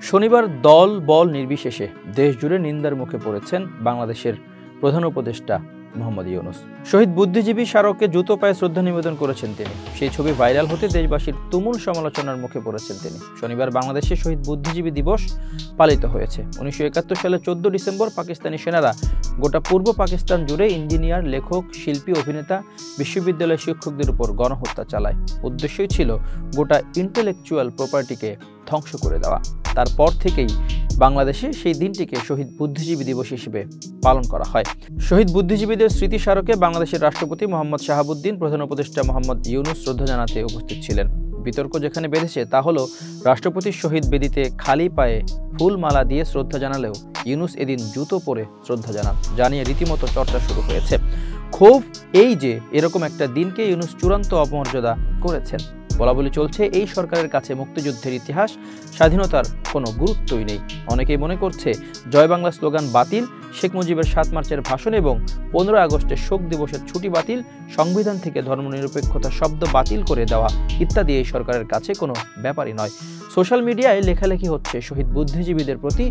শনিবার দল বল নির্বিশেষে দেশজুড়ে নিন্দার মুখে পড়েছেন বাংলাদেশের প্রধান উপদেষ্টা মোহাম্মদ ইউনূস। শহীদ বুদ্ধিজীবী স্মারকে জুতো পায়ে শ্রদ্ধা নিবেদন করেছেন তিনি। সেই ছবি ভাইরাল হতে দেশবাসীর তুমুল সমালোচনার মুখে পড়েছেন তিনি। শনিবার বাংলাদেশে শহীদ বুদ্ধিজীবী দিবস পালিত হয়েছে। 1971 সালের 14 ডিসেম্বর পাকিস্তানি সেনারা গোটা পূর্ব পাকিস্তান জুড়ে ইঞ্জিনিয়ার, লেখক, শিল্পী, অভিনেতা, বিশ্ববিদ্যালয়ের শিক্ষকদের উপর গণহত্যা চালায়। উদ্দেশ্যই ছিল গোটা ইন্টেলেকচুয়াল প্রপার্টিকে ধ্বংস করে দেওয়া। তারপর থেকেই বাংলাদেশে সেই দিনটিকে শহীদ বুদ্ধিজীবী দিবস হিসেবে পালন করা হয়। শহীদ বুদ্ধিজীবীদের স্মৃতি স্মারকে বাংলাদেশের রাষ্ট্রপতি মোহাম্মদ শাহাবুদ্দিন, প্রধান উপদেষ্টা মোহাম্মদ ইউনূস শ্রদ্ধা জানাতে উপস্থিত ছিলেন। বিতর্ক যেখানে বেঁধেছে তা হলো রাষ্ট্রপতির শহীদ বেদিতে খালি পায়ে ফুল মালা দিয়ে শ্রদ্ধা জানালেও ইউনূস এদিন জুতো পরে শ্রদ্ধা জানান, যা নিয়ে রীতিমতো চর্চা শুরু হয়েছে। ক্ষোভ এই যে এরকম একটা দিনকে ইউনূস চূড়ান্ত অপমর্যাদা করেছেন। বলাবলি চলছে এই সরকারের কাছে মুক্তিযুদ্ধের ইতিহাস, স্বাধীনতার কোনো গুরুত্বই নেই। অনেকেই মনে করছে জয় বাংলা স্লোগান বাতিল, শেখ মুজিবের 7 মার্চের ভাষণ এবং 15 আগস্টের শোক দিবসের ছুটি বাতিল, সংবিধান থেকে ধর্মনিরপেক্ষতা শব্দ বাতিল করে দেওয়া ইত্যাদি এই সরকারের কাছে কোনো ব্যাপারই নয়। সোশ্যাল মিডিয়ায় লেখালেখি হচ্ছে শহীদ বুদ্ধিজীবীদের প্রতি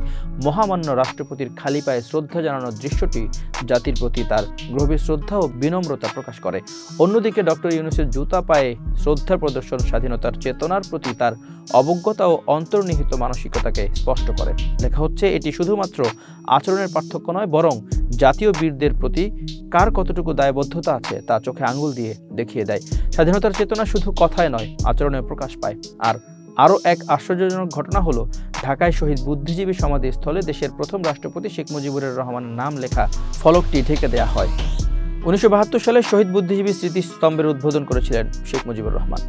মহামান্য রাষ্ট্রপতির খালি পায়ে শ্রদ্ধা জানানোর দৃশ্যটি জাতির প্রতি তার গভীর শ্রদ্ধা ও বিনম্রতা প্রকাশ করে। অন্যদিকে ডক্টর ইউনূসের জুতা পায়ে শ্রদ্ধা প্রদর্শন স্বাধীনতার চেতনার প্রতি তার অবজ্ঞতা ও অন্তর্নিহিত মানসিকতাকে স্পষ্ট করে। লেখা হচ্ছে এটি শুধুমাত্র আচরণের পার্থক্য নয়, বরং জাতীয় বীরদের প্রতি কার কতটুকু দায়বদ্ধতা আছে তা চোখে আঙুল দিয়ে দেখিয়ে দেয়। স্বাধীনতার চেতনা শুধু কথায় নয়, আচরণে প্রকাশ পায়। আরও এক আশ্চর্যজনক ঘটনা হলো ঢাকায় শহীদ বুদ্ধিজীবী সমাধিস্থলে দেশের প্রথম রাষ্ট্রপতি শেখ মুজিবুর রহমানের নাম লেখা ফলকটি ঢেকে দেওয়া হয়। 1972 সালে শহীদ বুদ্ধিজীবী স্মৃতিস্তম্ভের উদ্বোধন করেছিলেন শেখ মুজিবুর রহমান।